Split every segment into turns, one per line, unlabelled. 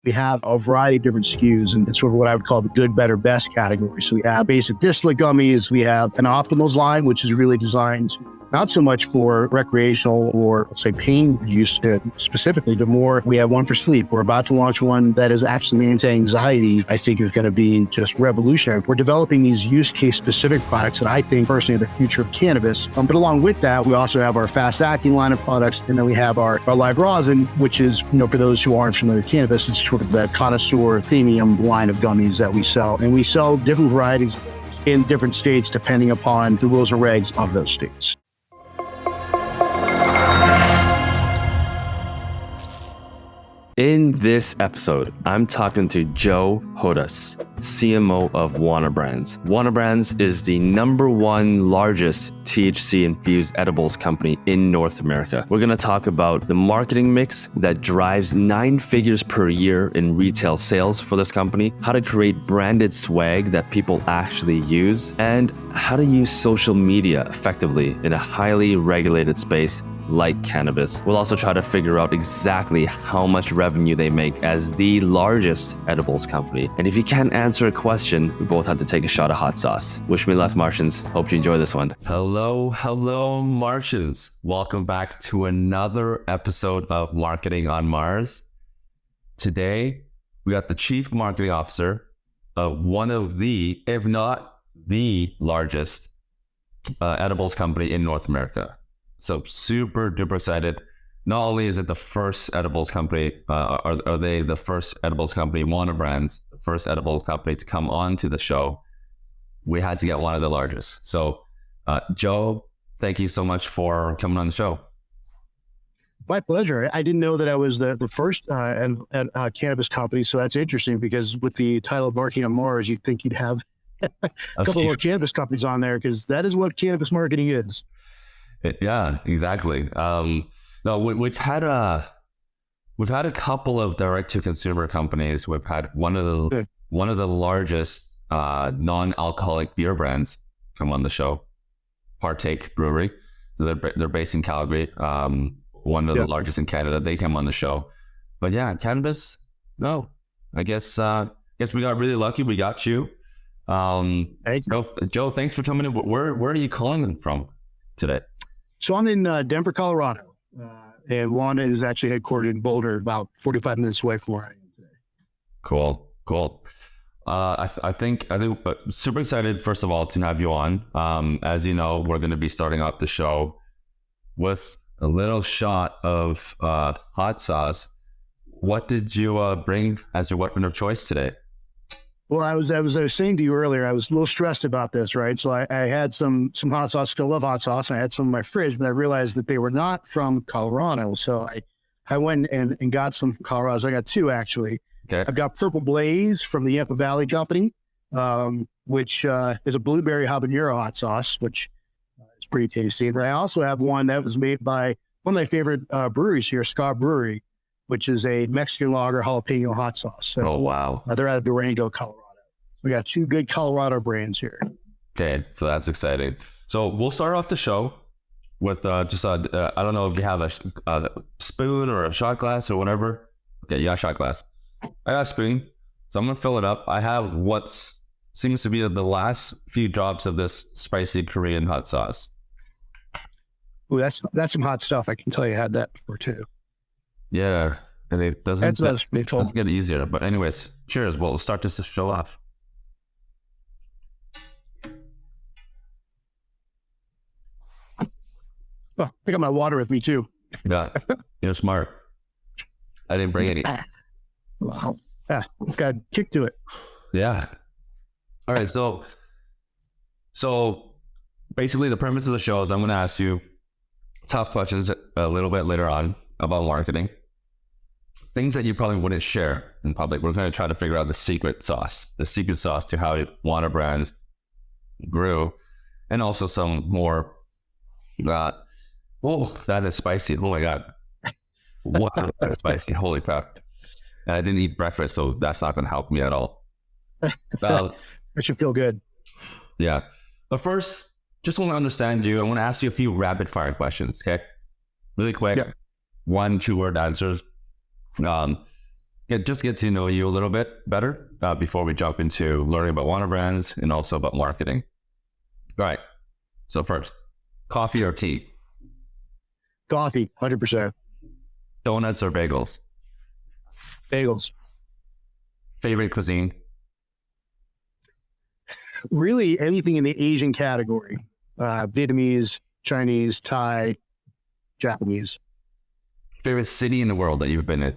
We have a variety of different SKUs, and it's sort of what I would call the good, better, best category. So we have basic distillate gummies. We have an optimals line, which is really designed not so much for recreational or, let's say, pain use specifically, but more, we have one for sleep. We're about to launch one that is actually anti-anxiety. I think is going to be just revolutionary. We're developing these use case specific products that I think personally are the future of cannabis. But along with that, we also have our fast acting line of products. And then we have our live rosin, which is, for those who aren't familiar with cannabis, it's sort of the connoisseur premium line of gummies that we sell. And we sell different varieties in different states, depending upon the rules and regs of those states.
In this episode, I'm talking to Joe Hodas, CMO of Wana Brands. Wana Brands is the #1 largest THC-infused edibles company in North America. We're going to talk about the marketing mix that drives 9 figures per year in retail sales for this company, how to create branded swag that people actually use, and how to use social media effectively in a highly regulated space like cannabis. We'll also try to figure out exactly how much revenue they make as the largest edibles company. And if you can't answer a question, we both have to take a shot of hot sauce. Wish me luck, Martians. Hope you enjoy this one. Hello, Martians. Welcome back to another episode of Marketing on Mars. Today, we got the Chief Marketing Officer of one of the, if not the largest edibles company in North America. So super duper excited. Not only is it the first edibles company, are they the first edibles company, Wana Brands, the first edibles company to come on to the show, we had to get one of the largest. So Joe, thank you so much for coming on the show.
My pleasure. I didn't know that I was the first cannabis company, so that's interesting because with the title of Marketing on Mars, you'd think you'd have a couple more cannabis companies on there because that is what cannabis marketing is.
Yeah, exactly. No, we've had a couple of direct to consumer companies. We've had one of the largest non-alcoholic beer brands come on the show, Partake Brewery. So they're based in Calgary. One of the largest in Canada. They came on the show. But yeah, cannabis. No, I guess we got really lucky. We got you.
Thank you.
Joe, thanks for coming in. Where are you calling from today?
So I'm in Denver, Colorado, and Wana is actually headquartered in Boulder, about 45 minutes away from where I am today.
Cool. I think super excited, first of all, to have you on. As you know, we're going to be starting off the show with a little shot of hot sauce. What did you bring as your weapon of choice today?
Well, I was saying to you earlier, I was a little stressed about this, right? So I had some hot sauce, still love hot sauce. I had some in my fridge, but I realized that they were not from Colorado. So I went and got some from Colorado. So I got 2 actually. Okay. I've got Purple Blaze from the Yampa Valley Company, which is a blueberry habanero hot sauce, which is pretty tasty. And I also have one that was made by one of my favorite breweries here, Ska Brewery, which is a Mexican lager jalapeno hot sauce. So,
oh, wow.
They're out of Durango, Colorado. We got 2 good Colorado brands here.
Okay, so that's exciting. So we'll start off the show with I don't know if you have a spoon or a shot glass or whatever. Okay, you got a shot glass. I got a spoon, so I'm going to fill it up. I have what seems to be the last few drops of this spicy Korean hot sauce.
Ooh, that's some hot stuff. I can tell you had that before too.
Yeah, and it doesn't get easier. But anyways, cheers. We'll start this show off.
Oh, I got my water with me too.
Yeah, you're smart. I didn't bring any.
Wow. Yeah, it's got a kick to it.
Yeah. All right. So basically the premise of the show is I'm going to ask you tough questions a little bit later on about marketing. Things that you probably wouldn't share in public. We're going to try to figure out the secret sauce to how Wana Brands grew, and also some more. That is spicy. Oh my God. What? That is spicy. Holy crap. And I didn't eat breakfast, so that's not going to help me at all.
That should feel good.
Yeah. But first, just want to understand you. I want to ask you a few rapid fire questions, okay? Really quick. Yeah. 1-2 word answers. just get to know you a little bit better before we jump into learning about Wana brands and also about marketing. All right. So first, coffee or tea?
Coffee, 100%.
Donuts or bagels?
Bagels.
Favorite cuisine?
Really anything in the Asian category. Vietnamese, Chinese, Thai, Japanese.
Favorite city in the world that you've been in?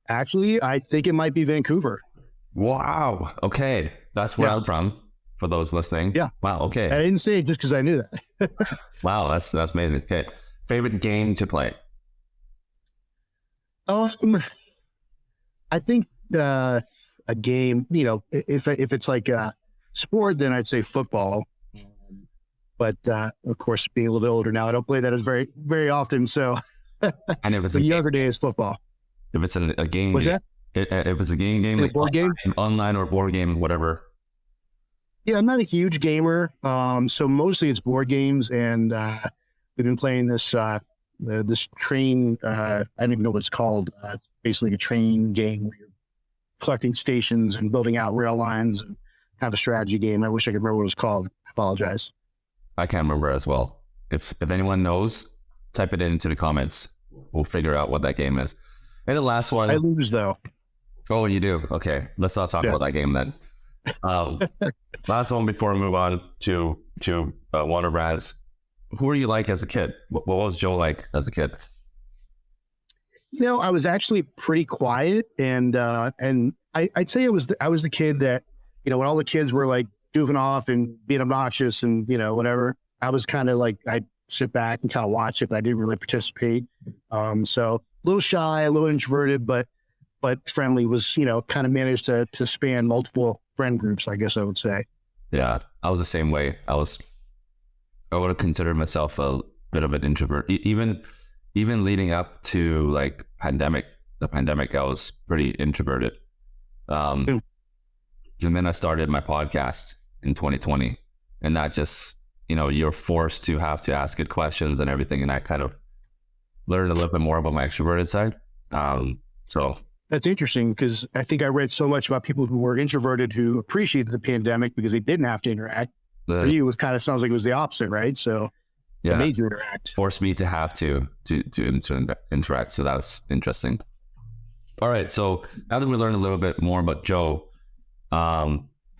Actually, I think it might be Vancouver.
Wow. Okay. That's where I'm from, for those listening.
Yeah.
Wow. Okay.
I didn't say it just because I knew that.
Wow. That's amazing. Okay. Favorite game to play?
I think a game, if it's like a sport, then I'd say football. But of course, being a little bit older now, I don't play that as very, very often. So,
And if it's
the younger days, football.
if it's a game,
What's that?
If it's a game, like
board game,
online or board game, whatever.
Yeah, I'm not a huge gamer. So mostly it's board games, and we've been playing this this train. I don't even know what it's called. It's basically a train game where you're collecting stations and building out rail lines, and kind of a strategy game. I wish I could remember what it was called. I apologize.
I can't remember as well. If anyone knows, type it into the comments. We'll figure out what that game is. And the last one.
I lose though.
Oh, you do? Okay. Let's not talk about that game then. Last one before we move on to Wana brands. Who were you like as a kid? What was Joe like as a kid?
I was actually pretty quiet, and I'd say I was the kid that, when all the kids were like goofing off and being obnoxious and whatever, I was kind of like, I'd sit back and kind of watch it, but I didn't really participate. So a little shy, a little introverted, but friendly. Was kind of managed to span multiple friend groups, I guess I would say.
Yeah, I was the same way. I would have considered myself a bit of an introvert. Even leading up to like the pandemic, I was pretty introverted. And then I started my podcast in 2020, and that just, you're forced to have to ask good questions and everything. And I kind of learned a little bit more about my extroverted side. So
that's interesting, because I think I read so much about people who were introverted who appreciated the pandemic because they didn't have to interact. For you, it kind of sounds like it was the opposite, right? So it made you interact.
Forced me to have to interact. So that's interesting. All right. So now that we learned a little bit more about Joe,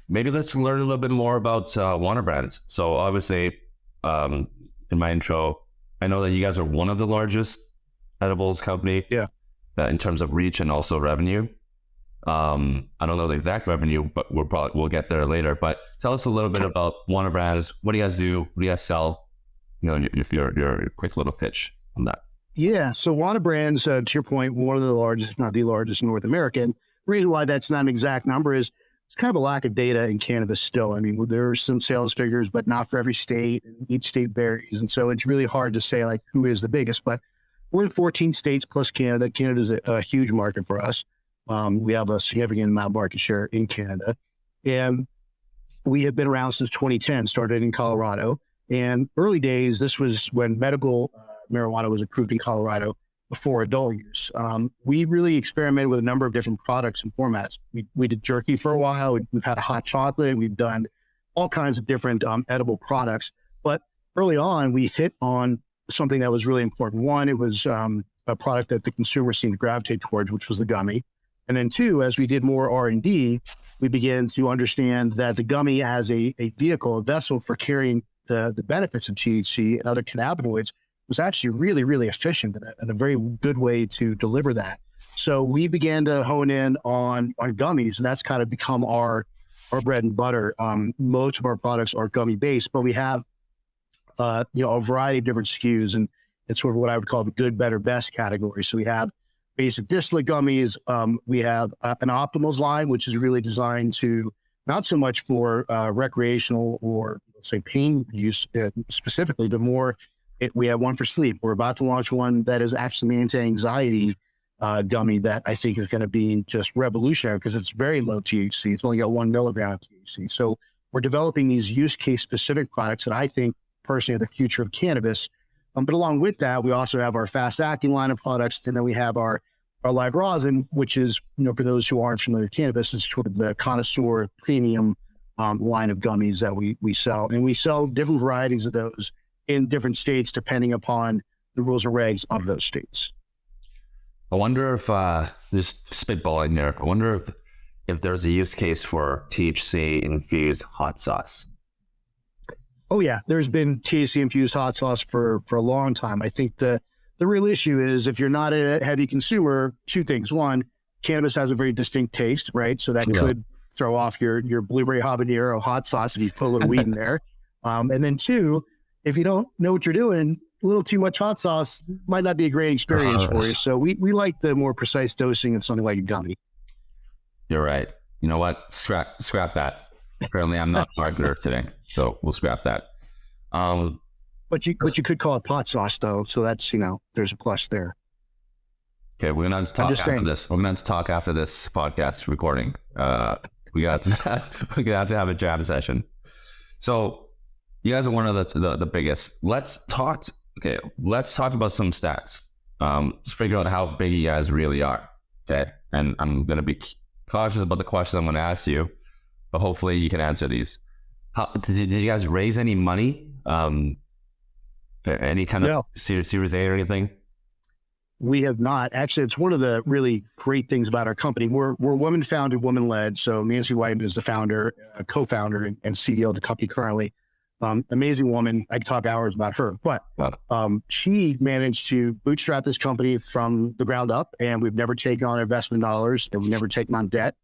maybe let's learn a little bit more about Wana brands. So obviously, in my intro, I know that you guys are one of the largest edibles company.
Yeah.
In terms of reach and also revenue. I don't know the exact revenue, but we'll get there later. But tell us a little bit about Wana brands. What do you guys do? What do you guys sell? Your quick little pitch on that.
Yeah. So Wana brands, to your point, one of the largest, if not the largest in North America. And the reason why that's not an exact number is it's kind of a lack of data in cannabis still. I mean, there are some sales figures, but not for every state. Each state varies. And so it's really hard to say like who is the biggest, but we're in 14 states plus Canada. Canada is a huge market for us. We have a significant amount of market share in Canada. And we have been around since 2010, started in Colorado. And early days, this was when medical marijuana was approved in Colorado before adult use. We really experimented with a number of different products and formats. We did jerky for a while. We've had a hot chocolate. We've done all kinds of different edible products. But early on, we hit on something that was really important. One, it was a product that the consumer seemed to gravitate towards, which was the gummy. And then two, as we did more R&D, we began to understand that the gummy as a vehicle, a vessel for carrying the benefits of THC and other cannabinoids was actually really, really efficient and a very good way to deliver that. So we began to hone in on gummies, and that's kind of become our bread and butter. Most of our products are gummy based, but we have a variety of different SKUs, and it's sort of what I would call the good, better, best category. So we have basic distillate gummies. We have an optimals line, which is really designed to not so much for recreational or let's say pain use specifically, but more. We have one for sleep. We're about to launch one that is actually an anti-anxiety gummy that I think is going to be just revolutionary because it's very low THC. It's only got 1 milligram of THC. So we're developing these use case specific products that I think personally are the future of cannabis. But along with that, we also have our fast acting line of products. And then we have our our live rosin, which is, for those who aren't familiar with cannabis, is sort of the connoisseur premium line of gummies that we sell. And we sell different varieties of those in different states, depending upon the rules and regs of those states.
I wonder if, just spitballing there, I wonder if there's a use case for THC infused hot sauce.
Oh yeah, there's been THC infused hot sauce for a long time. I think the real issue is if you're not a heavy consumer, two things. One, cannabis has a very distinct taste, right? So that could throw off your blueberry habanero hot sauce if you put a little weed in there. And then two, if you don't know what you're doing, a little too much hot sauce might not be a great experience for you. So we like the more precise dosing of something like a gummy.
You're right. You know what? Scrap that. Apparently I'm not a marketer today, so we'll scrap that.
But you could call it pot sauce though. So that's, there's a plus there.
Okay. We're going to have to talk after this. We're going to have to talk after this podcast recording. We're going to have to have a jam session. So you guys are one of the biggest. Let's talk about some stats. Let's figure out how big you guys really are. Okay. And I'm going to be cautious about the questions I'm going to ask you, but hopefully you can answer these. Did you guys raise any money? Any kind of Series A or anything?
We have not. Actually, it's one of the really great things about our company. We're woman founded, woman led. So Nancy White is the founder, co-founder, and CEO of the company currently. Amazing woman. I could talk hours about her, but she managed to bootstrap this company from the ground up, and we've never taken on investment dollars, and we've never taken on debt.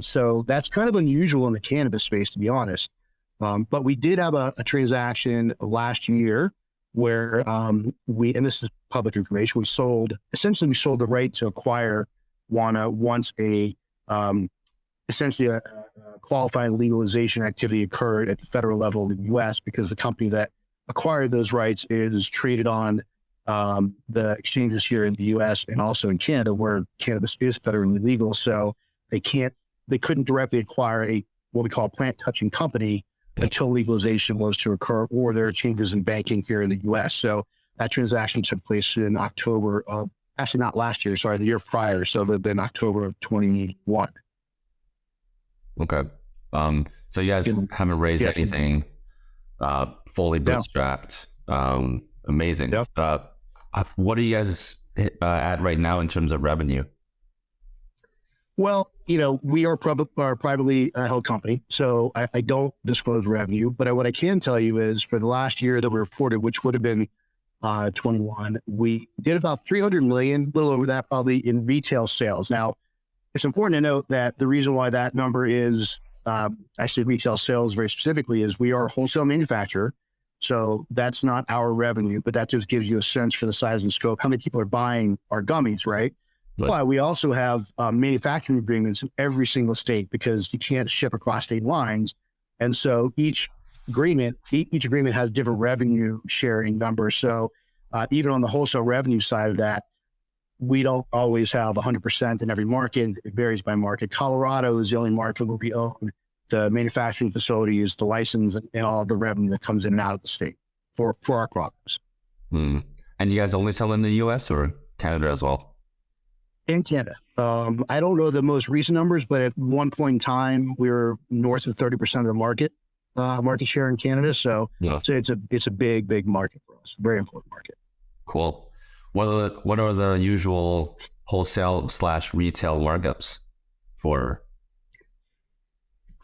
So that's kind of unusual in the cannabis space, to be honest. But we did have a transaction last year where and this is public information, we sold the right to acquire Wana once essentially a qualifying legalization activity occurred at the federal level in the U.S. because the company that acquired those rights is traded on the exchanges here in the U.S. and also in Canada, where cannabis is federally legal. So they couldn't directly acquire what we call a plant touching company until legalization was to occur, or there are changes in banking here in the U.S. So that transaction took place in October of, actually not last year, sorry, the year prior. So they've been October of 21. Okay.
So you guys haven't raised anything, fully bootstrapped. Amazing. Yep. What are you guys at right now in terms of revenue?
Well, we are a privately held company, so I don't disclose revenue. But what I can tell you is for the last year that we reported, which would have been 21, we did about 300 million, a little over that probably, in retail sales. Now, it's important to note that the reason why that number is actually retail sales very specifically is we are a wholesale manufacturer. So that's not our revenue, but that just gives you a sense for the size and scope, how many people are buying our gummies, right? But we also have manufacturing agreements in every single state because you can't ship across state lines. And so each agreement has different revenue sharing numbers. So even on the wholesale revenue side of that, we don't always have 100% in every market. It varies by market. Colorado is the only market where we own the manufacturing facilities, the license, and all of the revenue that comes in and out of the state for our products.
And you guys only sell in the US or Canada as well?
In Canada. I don't know the most recent numbers, but at one point in time, we were north of 30% of the market share in Canada. So it's a big market for us. Very important market.
Cool. What are the usual wholesale/retail markups for?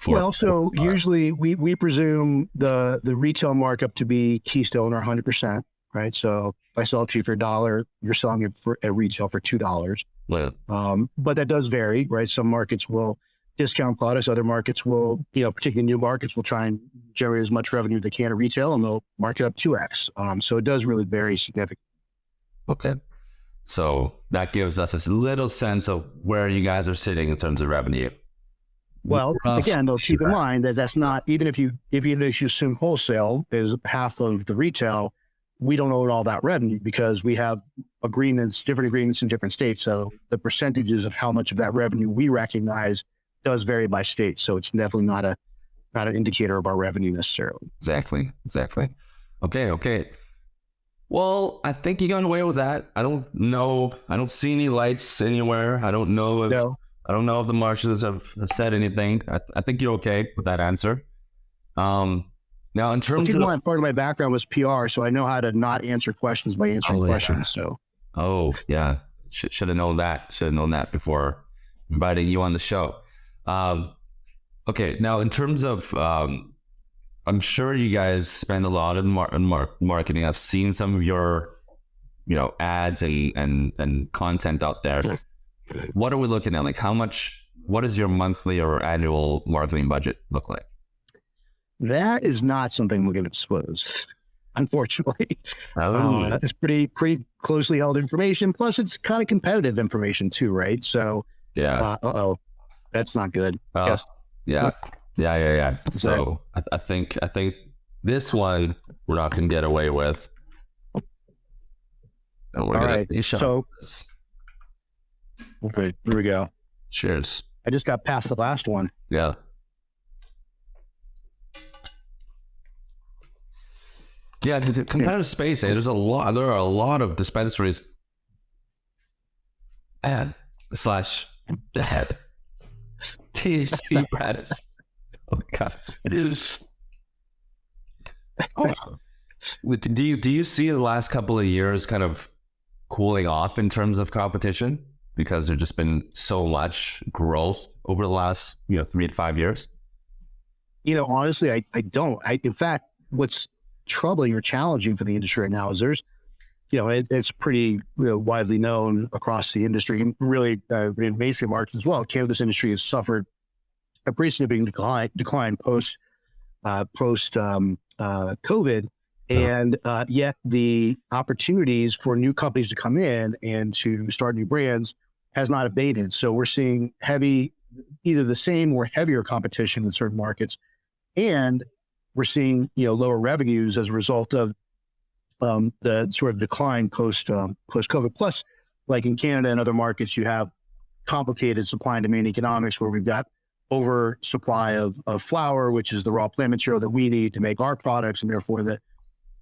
Well, so usually we presume the retail markup to be Keystone or 100%, right? So if I sell it to you for $1, you're selling it at retail for $2. But that does vary, right? Some markets will discount products. Other markets will, particularly new markets, will try and generate as much revenue as they can at retail, and they'll mark it up 2x. So it does really vary significantly.
Okay. So that gives us a little sense of where you guys are sitting in terms of revenue.
Well, again, though, keep in mind that that's not, even if you assume wholesale is half of the retail, we don't own all that revenue because we have different agreements in different states. So the percentages of how much of that revenue we recognize does vary by state. So it's definitely not an indicator of our revenue necessarily.
Exactly. Okay. Well, I think you got away with that. I don't know. I don't see any lights anywhere. I don't know if the marshals have said anything. I think you're okay with that answer. Now, in terms of
part of my background was PR, so I know how to not answer questions by answering questions. So,
yeah, should have known that. Should have known that before inviting you on the show. Okay, now in terms of, I'm sure you guys spend a lot in marketing. I've seen some of your, ads and content out there. What are we looking at? Like, what does your monthly or annual marketing budget look like?
That is not something we're going to disclose, unfortunately. It's pretty closely held information. Plus, it's kind of competitive information too, right? So,
yeah.
That's not good.
Yes. Yeah. So I think this one we're not going to get away with. And we're going to
so okay, here we go.
Cheers.
I just got past the last one.
Yeah. Yeah, the competitive space. There are a lot of dispensaries. Ad / THC apparatus. Oh my God, it is. Do you see the last couple of years kind of cooling off in terms of competition because there's just been so much growth over the last 3 to 5 years?
Honestly, I don't. In fact, what's troubling or challenging for the industry right now is there's, it's pretty widely known across the industry and really in mainstream markets as well. Cannabis industry has suffered a pretty significant decline post COVID, and yet the opportunities for new companies to come in and to start new brands has not abated. So we're seeing either the same or heavier competition in certain markets, and we're seeing lower revenues as a result of the sort of decline post COVID. Plus, like in Canada and other markets, you have complicated supply and demand economics where we've got oversupply of flower, which is the raw plant material that we need to make our products, and therefore the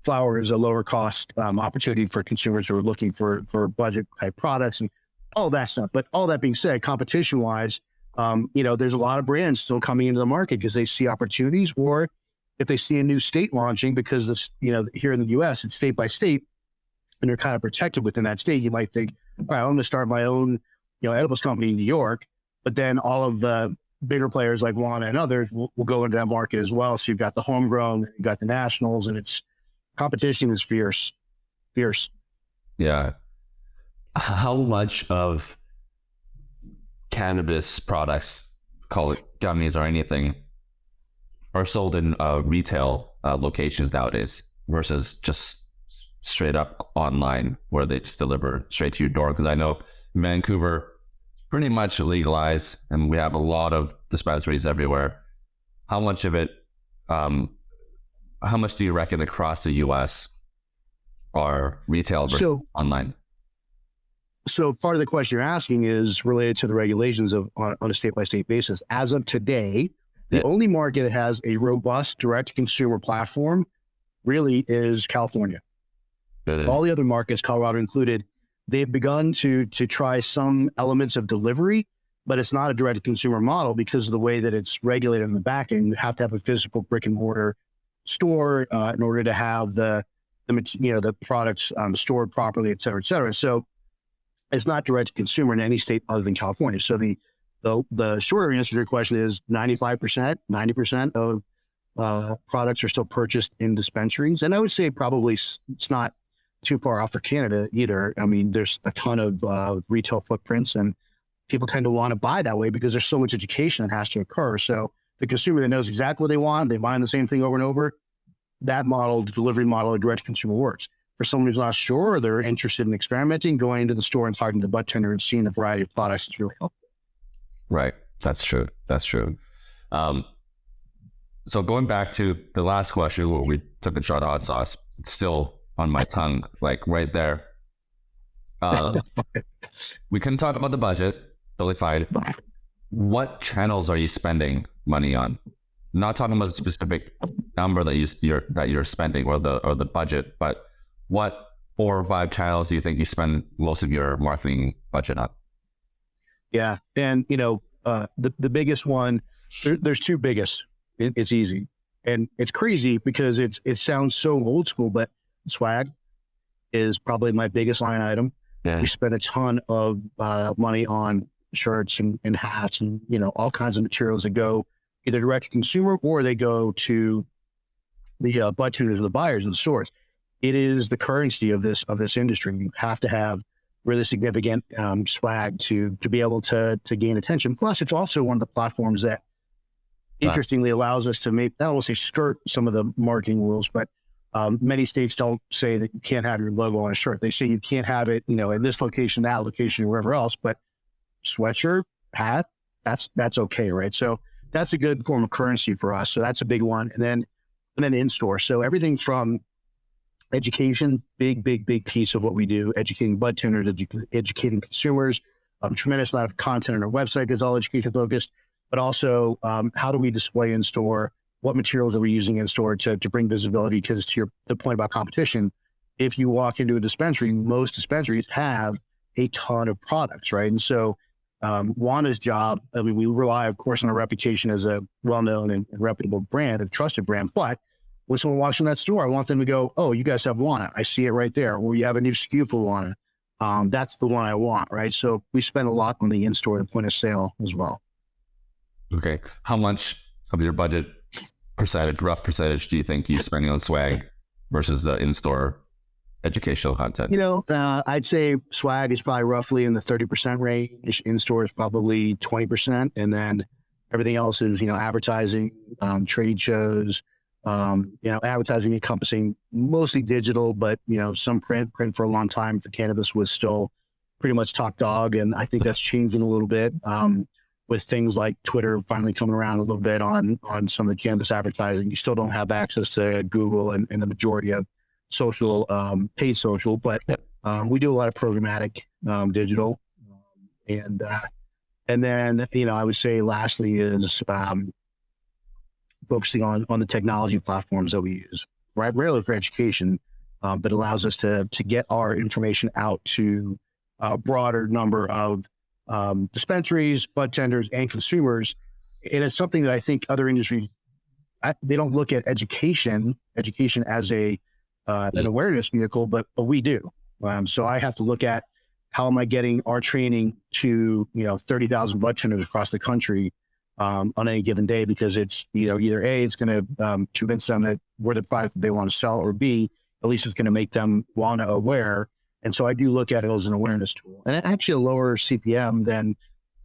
flower is a lower cost opportunity for consumers who are looking for budget type products and all that stuff. But all that being said, competition wise, there's a lot of brands still coming into the market because they see opportunities, or if they see a new state launching, because this, here in the US, it's state by state, and they're kind of protected within that state. You might think, all right, I'm going to start my own, edibles company in New York, but then all of the bigger players like Wana and others will go into that market as well. So you've got the homegrown, you've got the nationals, and competition is fierce.
Yeah. How much of cannabis products, call it gummies or anything, are sold in retail locations nowadays versus just straight up online where they just deliver straight to your door? Because I know Vancouver is pretty much legalized and we have a lot of dispensaries everywhere. How much of it, how much do you reckon across the US are retail versus online?
So part of the question you're asking is related to the regulations on a state-by-state basis. As of today, the only market that has a robust direct-to-consumer platform really is California. All the other markets, Colorado included, they've begun to try some elements of delivery, but it's not a direct-to-consumer model because of the way that it's regulated in the back end. You have to have a physical brick-and-mortar store in order to have the products stored properly, et cetera, et cetera. So it's not direct-to-consumer in any state other than California. So the shorter answer to your question is 95%, 90% of products are still purchased in dispensaries. And I would say probably it's not too far off for Canada either. I mean, there's a ton of retail footprints and people tend to want to buy that way because there's so much education that has to occur. So the consumer that knows exactly what they want, they buy the same thing over and over, that model, the delivery model of direct consumer works. For someone who's not sure, or they're interested in experimenting, going into the store and talking to the budtender and seeing the variety of products is really helpful.
Right. That's true. So going back to the last question where we took a shot of hot sauce, it's still on my tongue, like right there. We couldn't talk about the budget, totally fine. What channels are you spending money on? Not talking about a specific number that you're spending or the budget, but what 4 or 5 channels do you think you spend most of your marketing budget on?
Yeah. And, the biggest one, there's 2 biggest. It's easy. And it's crazy because it sounds so old school, but swag is probably my biggest line item.
Yeah.
We spend a ton of money on shirts and hats and, all kinds of materials that go either direct to consumer or they go to the bud tuners or the buyers in the stores. It is the currency of this industry. You have to have really significant swag to be able to gain attention. Plus, it's also one of the platforms that interestingly allows us to make, I don't want to say skirt some of the marketing rules, but many states don't say that you can't have your logo on a shirt. They say you can't have it, in this location, that location, wherever else, but sweatshirt, hat, that's okay, right? So that's a good form of currency for us. So that's a big one. And then in-store. So everything from education, big piece of what we do, educating bud tuners, educating consumers, tremendous amount of content on our website that's all education focused, but also how do we display in store? What materials are we using in store to bring visibility? Because to the point about competition, if you walk into a dispensary, most dispensaries have a ton of products, right? And so Wana's job, we rely, of course, on our reputation as a well-known and reputable brand, a trusted brand. But when someone walks in that store, I want them to go, oh, you guys have Wana. I see it right there. Or you have a new SKU for Wana. That's the one I want, right? So we spend a lot on the in-store, the point of sale as well.
Okay. How much of your budget rough percentage do you think you're spending on swag versus the in-store educational content?
I'd say swag is probably roughly in the 30% range. In-store is probably 20%. And then everything else is, advertising, trade shows, advertising encompassing mostly digital, but, some print for a long time for cannabis was still pretty much top dog. And I think that's changing a little bit. With things like Twitter finally coming around a little bit on some of the cannabis advertising. You still don't have access to Google and the majority of social, paid social, but we do a lot of programmatic digital. And then, I would say lastly is focusing on the technology platforms that we use, right? Rarely for education, but allows us to get our information out to a broader number of dispensaries, bud tenders, and consumers. And it's something that I think other industries, they don't look at education as an awareness vehicle, but we do. So I have to look at how am I getting our training to, 30,000 bud tenders across the country on any given day, because it's, either A, it's going to convince them that we're the product that they want to sell, or B, at least it's going to make them Wana aware. And so I do look at it as an awareness tool, and actually a lower CPM than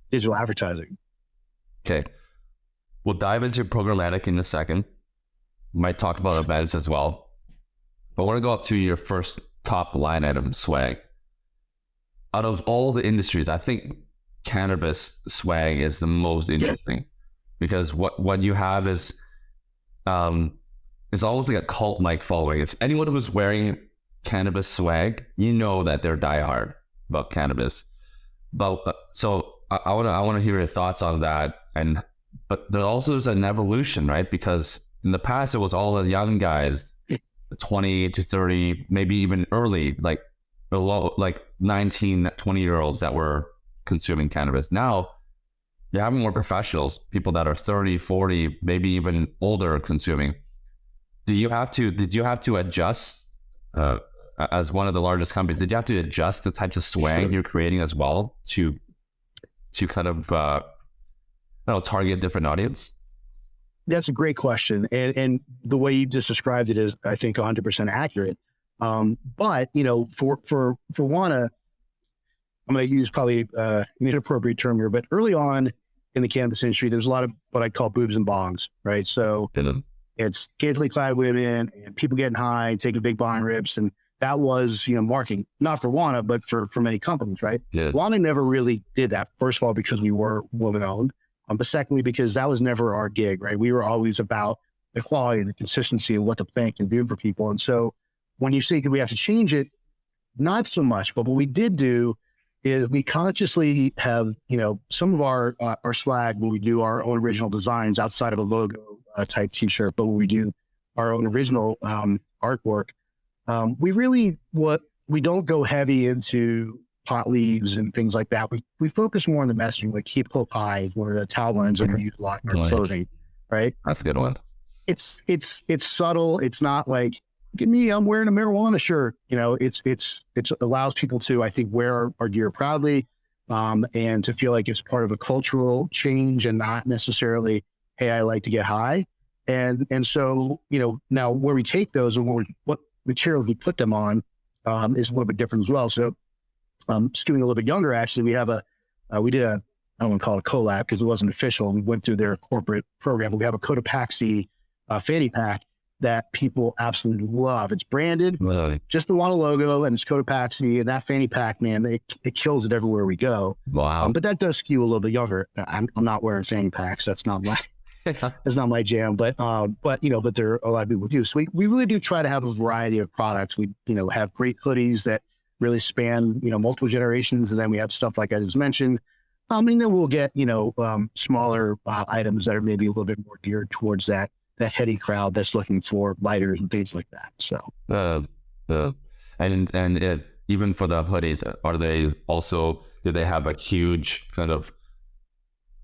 digital advertising.
Okay. We'll dive into programmatic in a second. We might talk about events as well. But I want to go up to your first top line item, swag. Out of all the industries, I think cannabis swag is the most interesting, because what you have is it's almost like a cult-like following. If anyone who's wearing cannabis swag, that they're diehard about cannabis. But so I want to hear your thoughts on that. But there also is an evolution, right? Because in the past it was all the young guys, 20 to 30, maybe even early, like below, like 19, 20-year-olds that were consuming cannabis. Now you're having more professionals, people that are 30, 40, maybe even older consuming. Did you have to adjust? As one of the largest companies, did you have to adjust the types of swag you're creating as well to kind of target a different audience?
That's a great question, and the way you just described it is, I think, 100% accurate. But for Wana, I'm going to use probably an inappropriate term here, but early on in the cannabis industry, there's a lot of what I call boobs and bongs, right? So it's scantily clad women and people getting high, taking big bong rips, and that was, marketing, not for Wana, but for many companies, right? Yeah. Wana never really did that. First of all, because we were woman-owned, but secondly, because that was never our gig, right? We were always about the quality and the consistency of what the plant can do for people. And so when you say, did we have to change it? Not so much, but what we did do is we consciously have, some of our swag, when we do our own original designs outside of a logo type t-shirt, but when we do our own original artwork, we really, what we don't go heavy into pot leaves and things like that. We focus more on the messaging, like keep hope high is one of the taglines that we use a lot in our clothing, right?
That's a good one.
It's subtle. It's not like, look at me, I'm wearing a marijuana shirt. It allows people to, I think, wear our gear proudly, and to feel like it's part of a cultural change and not necessarily, hey, I like to get high. And so, now where we take those and what materials we put them on, is a little bit different as well. So, skewing a little bit younger, actually, we have we did I don't want to call it a collab because it wasn't official. We went through their corporate program, but we have a Cotopaxi fanny pack that people absolutely love. It's branded,
Really?
just the Wana logo, and it's Cotopaxi, and that fanny pack, man, it kills it everywhere we go.
Wow.
But that does skew a little bit younger. I'm not wearing fanny packs. That's not my that's not my jam. But there are a lot of people who do. So we really do try to have a variety of products. We have great hoodies that really span multiple generations, and then we have stuff like I just mentioned. And then we'll get smaller items that are maybe a little bit more geared towards that heady crowd that's looking for lighters and things like that. So,
and if, even for the hoodies, do they have a huge kind of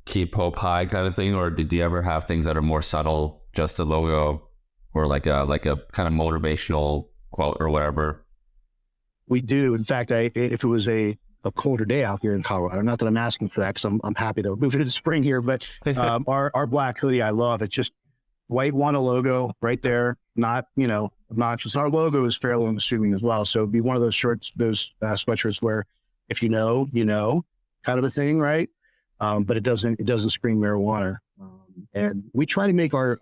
keep hope high kind of thing, or did you ever have things that are more subtle, just a logo or like a kind of motivational quote or whatever?
We do. In fact, if it was a colder day out here in Colorado, not that I'm asking for that because I'm happy that we're moving into spring here, but our black hoodie, I love. It's just white Wana logo right there. Not, obnoxious. Our logo is fairly unassuming as well. So it'd be one of those shirts, those sweatshirts where if you know, kind of a thing, right? But it doesn't scream marijuana. And we try to make our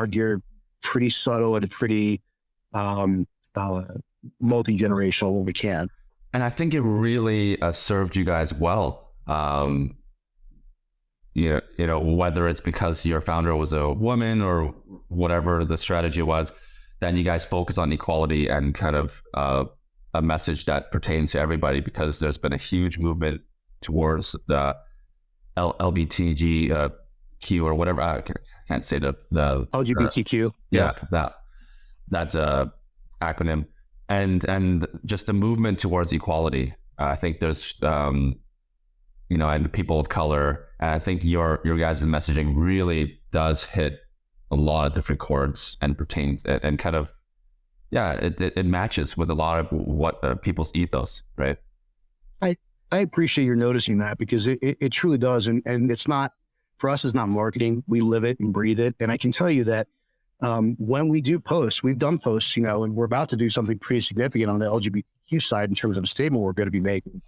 gear pretty subtle and pretty multi-generational when we can.
And I think it really served you guys well. Whether it's because your founder was a woman or whatever the strategy was, then you guys focus on equality and kind of a message that pertains to everybody, because there's been a huge movement towards the LBTQ or whatever. I can't say the
LGBTQ.
That's a acronym. And just the movement towards equality. I think there's, and people of color. And I think your guys' messaging really does hit a lot of different chords and pertains and kind of, it matches with a lot of what people's ethos, right?
I appreciate you noticing that, because it truly does. And it's not, for us, it's not marketing. We live it and breathe it. And I can tell you that when we do posts, we've done posts, and we're about to do something pretty significant on the LGBTQ side in terms of a statement we're going to be making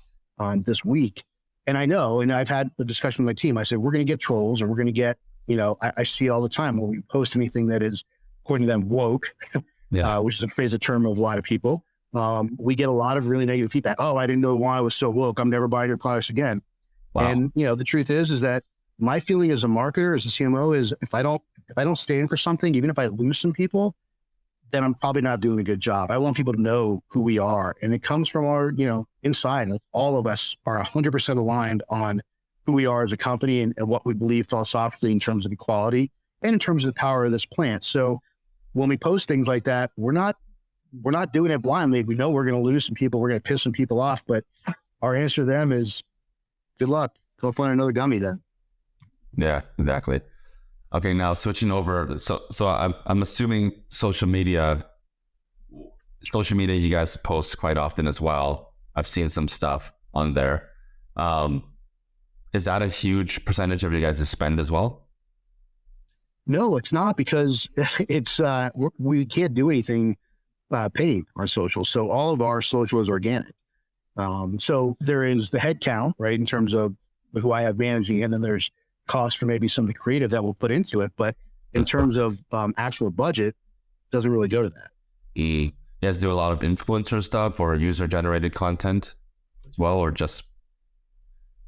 this week. And I know, and I've had a discussion with my team. I said, we're going to get trolls, or we're going to get, I see it all the time when we post anything that is, according to them, woke, which is a phrase, a term of a lot of people. We get a lot of really negative feedback. Oh, I didn't know why I was so woke. I'm never buying your products again. Wow. And, the truth is that my feeling as a marketer, as a CMO, is if I don't stand for something, even if I lose some people, then I'm probably not doing a good job. I want people to know who we are. And it comes from our, inside. Like, all of us are 100% aligned on who we are as a company and what we believe philosophically in terms of equality and in terms of the power of this plant. So when we post things like that, we're not doing it blindly. We know we're going to lose some people. We're going to piss some people off. But our answer to them is, good luck. Go find another gummy then.
Yeah, exactly. Okay, now switching over. So I'm assuming social media, you guys post quite often as well. I've seen some stuff on there. Is that a huge percentage of your guys' spend as well?
No, it's not, because it's we can't do anything paid on social. So all of our social is organic. So there is the head count, right, in terms of who I have managing, and then there's cost for maybe some of the creative that we'll put into it. But in terms of actual budget, doesn't really go to that.
You guys do a lot of influencer stuff or user-generated content as well, or just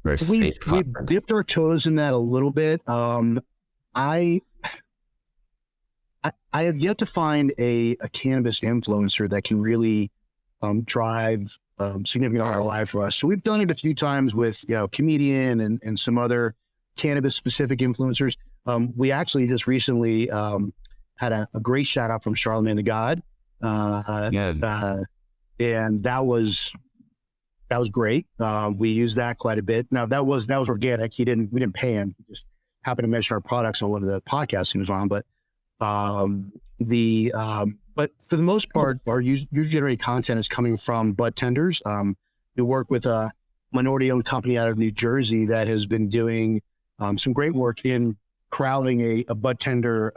very safe content?
We've dipped our toes in that a little bit. I have yet to find a cannabis influencer that can really drive significant ROI for us. So we've done it a few times with comedian and some other cannabis specific influencers. We actually just recently had a great shout out from Charlemagne the God. And that was great. We used that quite a bit. Now that was organic. We didn't pay him. He just happened to mention our products on one of the podcasts he was on. But but for the most part, our user generated content is coming from bud tenders. We work with a minority owned company out of New Jersey that has been doing some great work in corralling a bud tender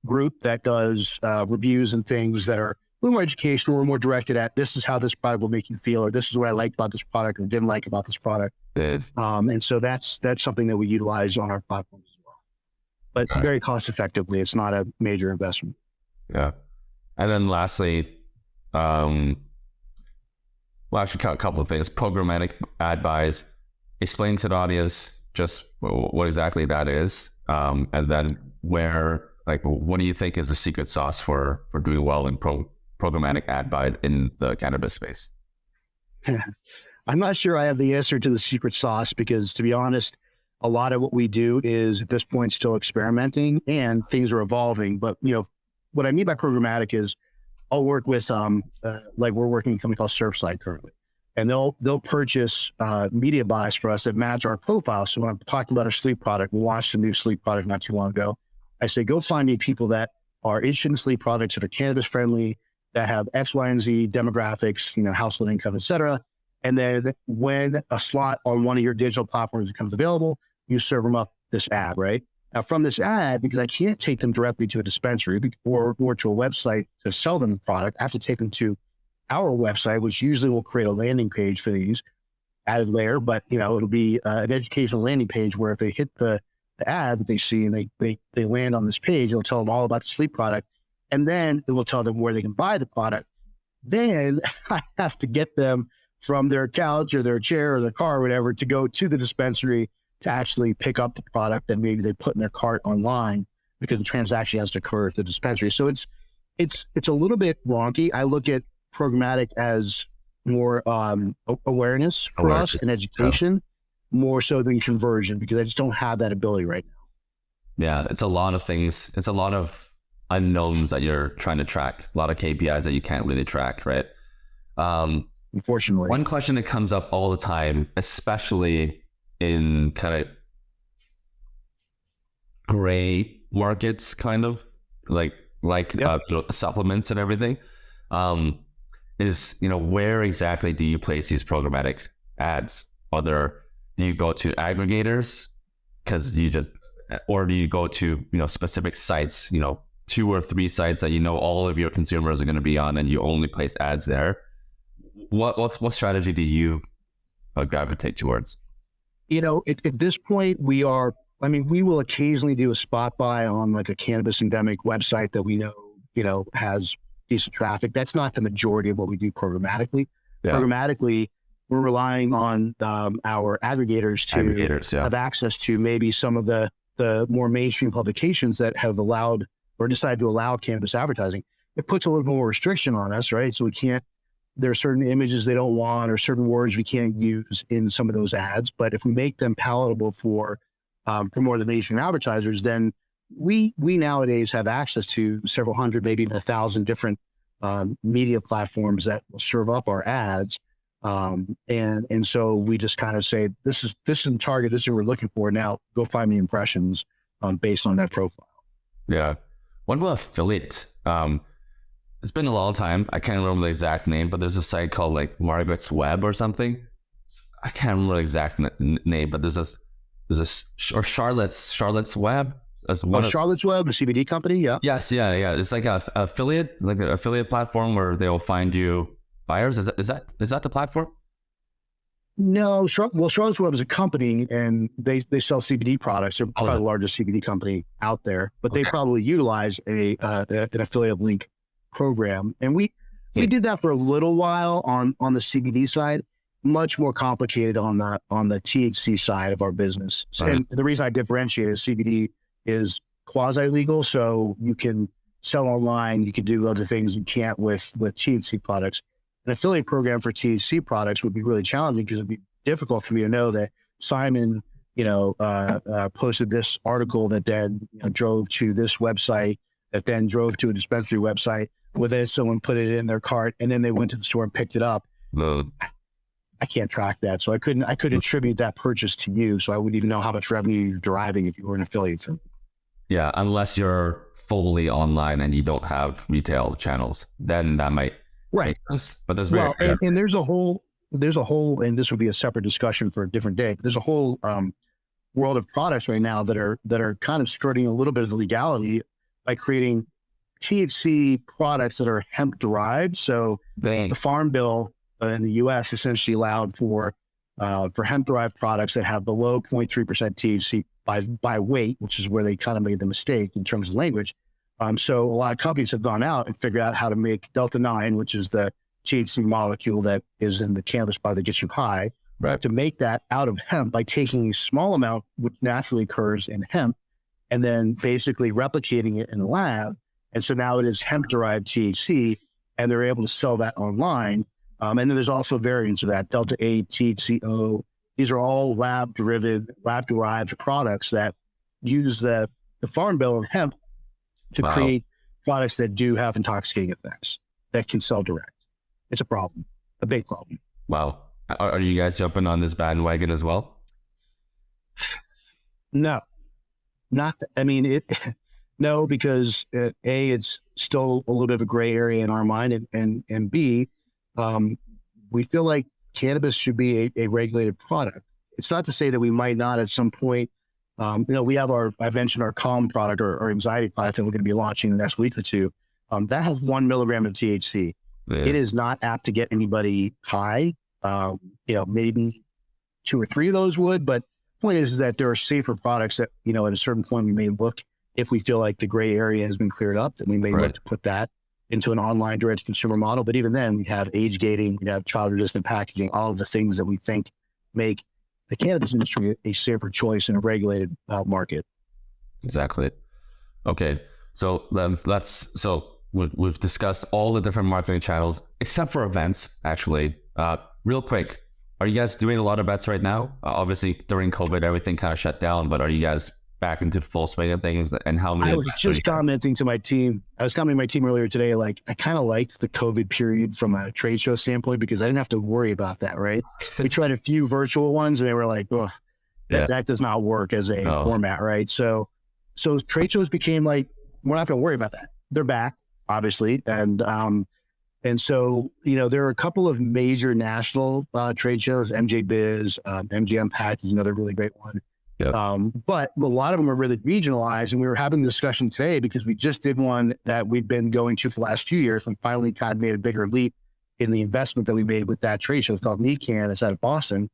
group that does reviews and things that are a little more educational or more directed at, this is how this product will make you feel, or this is what I liked about this product or didn't like about this product. And so that's something that we utilize on our platforms as well, but very cost effectively. It's not a major investment.
Yeah. And then lastly, actually a couple of things. Programmatic ad buys. Explain to the audience just what exactly that is. And then what do you think is the secret sauce for doing well in programmatic ad buys in the cannabis space?
I'm not sure I have the answer to the secret sauce because, to be honest, a lot of what we do is at this point still experimenting and things are evolving. But, what I mean by programmatic is I'll work with, we're working with a company called Surfside currently, and they'll purchase media buys for us that match our profile. So when I'm talking about our sleep product, we launched a new sleep product not too long ago. I say, go find me people that are interested in sleep products that are cannabis friendly, that have X, Y, and Z demographics, household income, et cetera. And then when a slot on one of your digital platforms becomes available, you serve them up this ad, right? Now from this ad, because I can't take them directly to a dispensary or to a website to sell them the product, I have to take them to our website, which usually will create a landing page for these added layer, but it'll be an educational landing page where if they hit the ad that they see and they land on this page, it'll tell them all about the sleep product. And then it will tell them where they can buy the product. Then I have to get them from their couch or their chair or their car or whatever to go to the dispensary to actually pick up the product that maybe they put in their cart online because the transaction has to occur at the dispensary. So it's a little bit wonky. I look at programmatic as more awareness for us and education, more so than conversion, because I just don't have that ability right now.
Yeah, it's a lot of things. It's a lot of unknowns that you're trying to track, a lot of KPIs that you can't really track, right?
Unfortunately.
One question that comes up all the time, especially in kind of gray markets, kind of like supplements and everything, is where exactly do you place these programmatic ads? Do you go to aggregators or do you go to specific sites, 2 or 3 sites that all of your consumers are going to be on, and you only place ads there? What strategy do you gravitate towards?
At this point, we will occasionally do a spot buy on like a cannabis endemic website that we know, has decent traffic. That's not the majority of what we do programmatically. Yeah. Programmatically, we're relying on our aggregators to have access to maybe some of the more mainstream publications that have allowed or decided to allow cannabis advertising. It puts a little more restriction on us, right? So there are certain images they don't want or certain words we can't use in some of those ads. But if we make them palatable for more of the mainstream advertisers, then we nowadays have access to several hundred, maybe even 1,000 different media platforms that will serve up our ads. And so we just kind of say, this is the target, this is what we're looking for. Now go find the impressions based on that profile.
Yeah. What about affiliate? It's been a long time. I can't remember the exact name, but there's a site called like Margaret's Web or something. I can't remember the exact name, but there's or Charlotte's Web.
Charlotte's Web, a CBD company. Yeah.
Yes. Yeah. It's like an affiliate platform where they'll find you buyers. Is that the platform?
No. Charlotte's Web is a company and they sell CBD products. They're probably the largest CBD company out there, but they probably utilize an affiliate link program. And we did that for a little while on the CBD side, much more complicated on the THC side of our business. Right. And the reason I differentiate is CBD is quasi-legal. So you can sell online, you can do other things you can't with THC products. An affiliate program for THC products would be really challenging because it'd be difficult for me to know that Simon, posted this article that then drove to this website that then drove to a dispensary website where then someone put it in their cart and then they went to the store and picked it up. I can't track that. So I couldn't attribute that purchase to you. So I wouldn't even know how much revenue you're deriving if you were an affiliate.
Yeah, unless you're fully online and you don't have retail channels, then that might make sense. But there's
and there's a whole, and this would be a separate discussion for a different day. But there's a whole world of products right now that are kind of skirting a little bit of the legality by creating THC products that are hemp derived. So the Farm Bill in the U.S. essentially allowed for hemp derived products that have below 0.3% THC by weight, which is where they kind of made the mistake in terms of language. So a lot of companies have gone out and figured out how to make Delta 9, which is the THC molecule that is in the cannabis bar that gets you high, to make that out of hemp by taking a small amount, which naturally occurs in hemp, and then basically replicating it in a lab. And so now it is hemp-derived THC, and they're able to sell that online. And then there's also variants of that, Delta 8, THCO. These are all lab-derived products that use the Farm Bill and hemp to create products that do have intoxicating effects that can sell direct. It's a problem, a big problem.
Wow. Are you guys jumping on this bandwagon as well?
No, no, because A, it's still a little bit of a gray area in our mind, and B, we feel like cannabis should be a regulated product. It's not to say that we might not at some point. We have I mentioned our Calm product or anxiety product that we're going to be launching in the next week or two. That has 1 milligram of THC. Yeah. It is not apt to get anybody high. Maybe 2 or 3 of those would, but the point is that there are safer products that, at a certain point we may look, if we feel like the gray area has been cleared up, then we may look to put that into an online direct to consumer model. But even then we have age gating, we have child resistant packaging, all of the things that we think make the cannabis industry a safer choice in a regulated market.
Exactly. Okay. So we've discussed all the different marketing channels except for events, actually. Real quick, are you guys doing a lot of bets right now? Obviously during COVID, everything kind of shut down, but are you guys back into the full swing of things? And how many? I was just commenting to my team. I was commenting to my team earlier today, like I kind of liked the COVID period from a trade show standpoint because I didn't have to worry about that, right? We tried a few virtual ones and they were like, oh, that does not work as a format, right? So trade shows became like, we're not going to worry about that. They're back, obviously. And so, there are a couple of major national trade shows. MJ Biz, MG Unpacked is another really great one. Yep. But a lot of them are really regionalized. And we were having a discussion today because we just did one that we've been going to for the last 2 years and finally kind of made a bigger leap in the investment that we made with that trade show. It's called NECAN. It's out of Boston.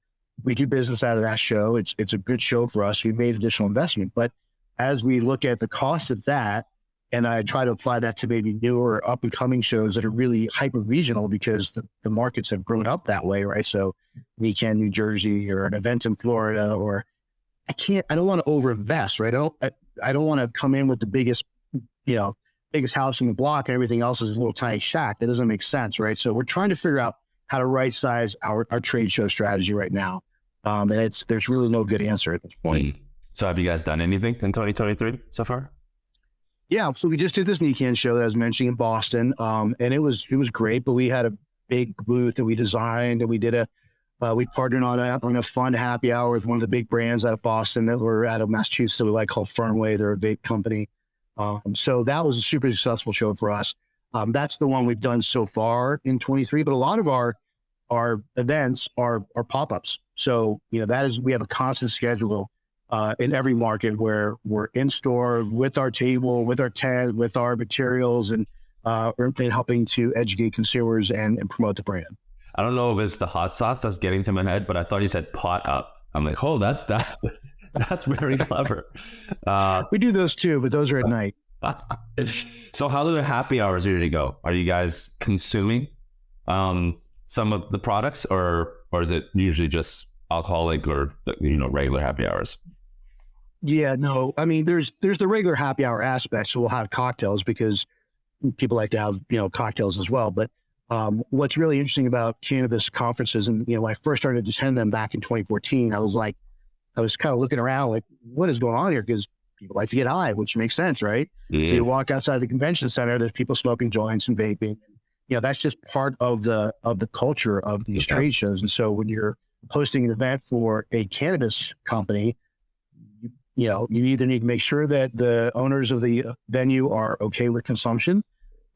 We do business out of that show. It's a good show for us. We made additional investment. But as we look at the cost of that, and I try to apply that to maybe newer up and coming shows that are really hyper regional because the markets have grown up that way, right? So NECAN, New Jersey, or an event in Florida, or I don't want to overinvest, right? I don't want to come in with the biggest house in the block and everything else is a little tiny shack. That doesn't make sense, right? So we're trying to figure out how to right size our trade show strategy right now. And there's really no good answer at this point. So have you guys done anything in 2023 so far?
Yeah. So we just did this NECAN show that I was mentioning in Boston. And it was great, but we had a big booth that we designed and we did we partnered on a fun happy hour with one of the big brands out of Boston that were out of Massachusetts that we like called Fernway. They're a vape company. So that was a super successful show for us. That's the one we've done so far in 23, but a lot of our events are pop-ups. So, we have a constant schedule in every market where we're in store with our table, with our tent, with our materials and helping to educate consumers and promote the brand.
I don't know if it's the hot sauce that's getting to my head, but I thought you said pot up. I'm like, oh, that's very clever.
We do those too, but those are at night.
So how do the happy hours usually go? Are you guys consuming some of the products or is it usually just alcoholic or regular happy hours?
Yeah, no. I mean, there's the regular happy hour aspect. So we'll have cocktails because people like to have, cocktails as well. But what's really interesting about cannabis conferences, and when I first started to attend them back in 2014, I was kind of looking around like, what is going on here? Because People like to get high, which makes sense, right?
Yeah.
So you walk outside the convention center, there's people smoking joints and vaping. That's just part of the culture of these trade shows. And so when you're hosting an event for a cannabis company, you either need to make sure that the owners of the venue are okay with consumption,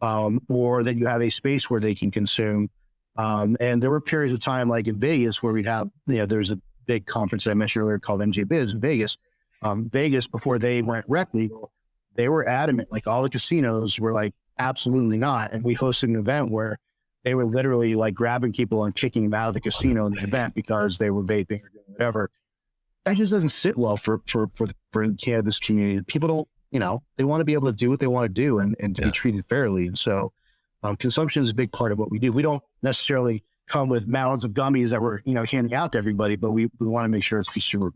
or that you have a space where they can consume. And there were periods of time, like in Vegas, where we'd have, there's a big conference that I mentioned earlier called MJ Biz in Vegas. Vegas, before they went rec legal, they were adamant, like all the casinos were like, absolutely not. And we hosted an event where they were literally like grabbing people and kicking them out of the casino in the event because they were vaping or doing whatever. That just doesn't sit well for the cannabis community. People don't, they want to be able to do what they want to do and to be treated fairly. And so consumption is a big part of what we do. We don't necessarily come with mounds of gummies that we're, handing out to everybody, but we want to make sure it's consumer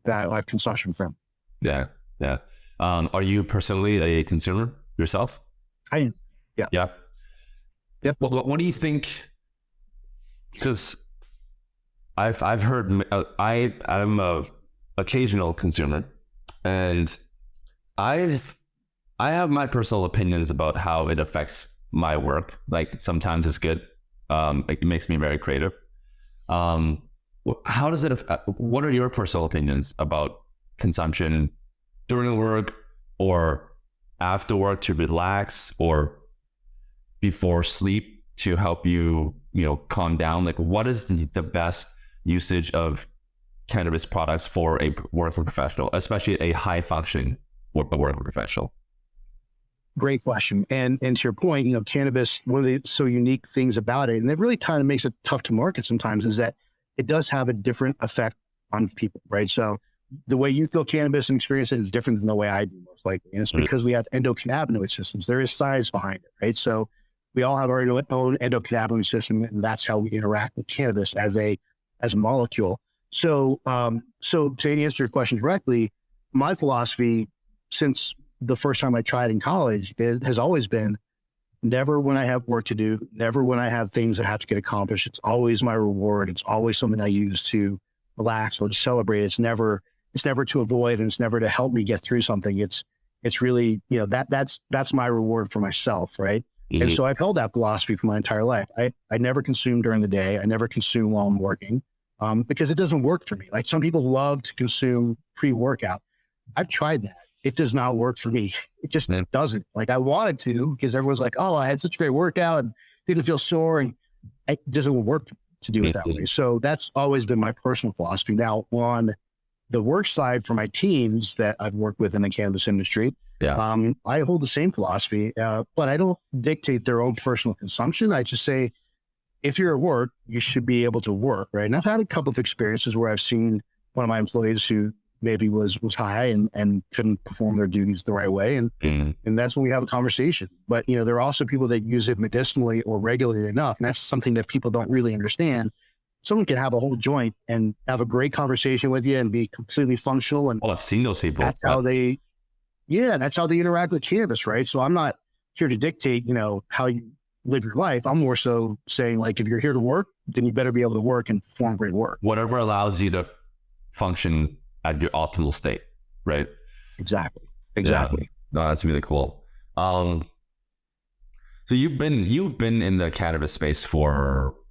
consumption friendly.
Yeah. Yeah. Are you personally a consumer yourself?
I am. Yeah.
Yeah.
Yep.
Well, what do you think? Because I've heard, I'm a occasional consumer, and I have my personal opinions about how it affects my work. Like sometimes it's good. It makes me very creative. How does it, what are your personal opinions about consumption during work or after work to relax or before sleep to help you, calm down? Like what is the best usage of cannabis products for a working professional, especially a high functioning working professional?
Great question. And to your point, cannabis, one of the so unique things about it, and it really kind of makes it tough to market sometimes, is that it does have a different effect on people, right? So the way you feel cannabis and experience it is different than the way I do, most likely. And it's because we have endocannabinoid systems. There is science behind it, right? So we all have our own endocannabinoid system, and that's how we interact with cannabis as a molecule. So to answer your question directly, my philosophy since the first time I tried in college has always been never when I have work to do, never when I have things that have to get accomplished. It's always my reward. It's always something I use to relax or to celebrate. It's never to avoid, and it's never to help me get through something. It's really, that's my reward for myself. Right. Mm-hmm. And so I've held that philosophy for my entire life. I never consume during the day. I never consume while I'm working, because it doesn't work for me. Like some people love to consume pre-workout. I've tried that. It does not work for me. It just doesn't. Like I wanted to, because everyone's like, oh, I had such a great workout and didn't feel sore, and it doesn't work to do it that way. So that's always been my personal philosophy. Now on the work side for my teams that I've worked with in the cannabis industry, I hold the same philosophy, but I don't dictate their own personal consumption. I just say, if you're at work, you should be able to work, right? And I've had a couple of experiences where I've seen one of my employees who maybe was high and couldn't perform their duties the right way. And that's when we have a conversation. But, there are also people that use it medicinally or regularly enough. And that's something that people don't really understand. Someone can have a whole joint and have a great conversation with you and be completely functional. And
I've seen those people.
That's how they interact with cannabis, right? So I'm not here to dictate, how you live your life. I'm more so saying, like, if you're here to work, then you better be able to work and perform great work.
Whatever allows you to function at your optimal state, right?
Exactly.
Yeah. No, that's really cool. So you've been in the cannabis space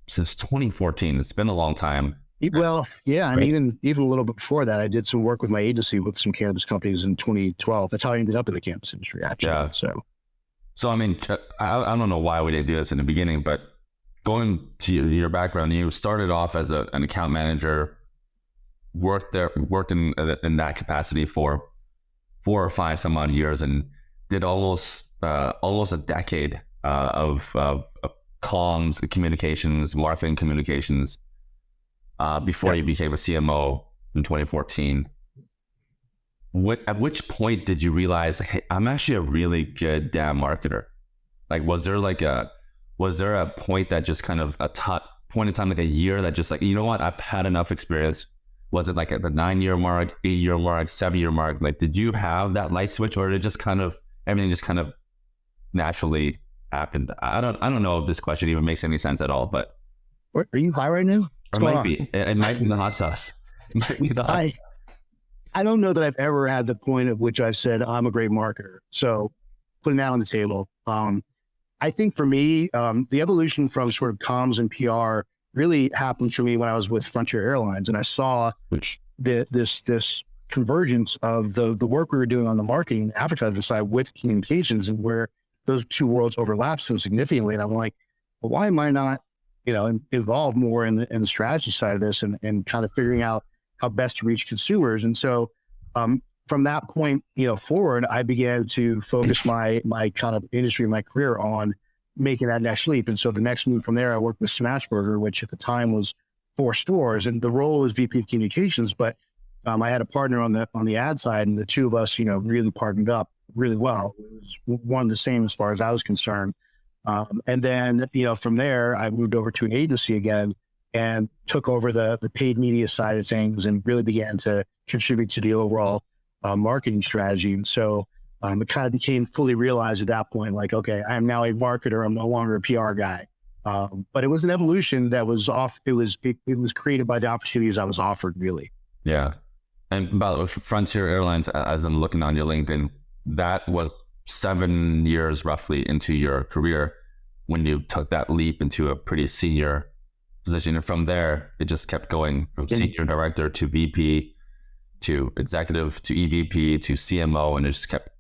since 2014. It's been a long time.
Well, yeah, right? And even a little bit before that, I did some work with my agency with some cannabis companies in 2012. That's how I ended up in the cannabis industry, actually.
Yeah. So I mean, I don't know why we didn't do this in the beginning, but going to your background, you started off as an account manager. Worked in that capacity for 4 or 5 some odd years, and did almost a decade of comms, communications, marketing communications before you became a CMO in 2014. At which point did you realize, hey, I'm actually a really good damn marketer? Like, was there a point that just kind of point in time, like a year that just like, you know what, I've had enough experience? Was it like at the 9-year mark, 8-year mark, 7-year mark? Like, did you have that light switch, or did everything just kind of naturally happened? I don't know if this question even makes any sense at all, but.
Are you high right now?
It might be. It might be the hot sauce. It might be the hot sauce.
I don't know that I've ever had the point at which I said I'm a great marketer. So putting that on the table. I think for me, the evolution from sort of comms and PR really happened for me when I was with Frontier Airlines, and I saw this convergence of the work we were doing on the marketing and advertising side with communications, and where those two worlds overlap so significantly. And I'm like, well, why am I not, involved more in the strategy side of this and kind of figuring out how best to reach consumers? And so from that point, forward, I began to focus my kind of industry, my career on making that next leap. And so the next move from there, I worked with Smashburger, which at the time was 4 stores, and the role was VP of Communications. But I had a partner on the ad side, and the two of us, really partnered up really well. It was one the same as far as I was concerned. And then, from there, I moved over to an agency again and took over the paid media side of things and really began to contribute to the overall marketing strategy. And so it kind of became fully realized at that point, like, okay, I am now a marketer. I'm no longer a PR guy. But it was an evolution that was it was created by the opportunities I was offered, really.
Yeah. And about Frontier Airlines, as I'm looking on your LinkedIn, that was 7 years roughly into your career when you took that leap into a pretty senior position. And from there, it just kept going from senior director to VP to executive to EVP to CMO, and it just kept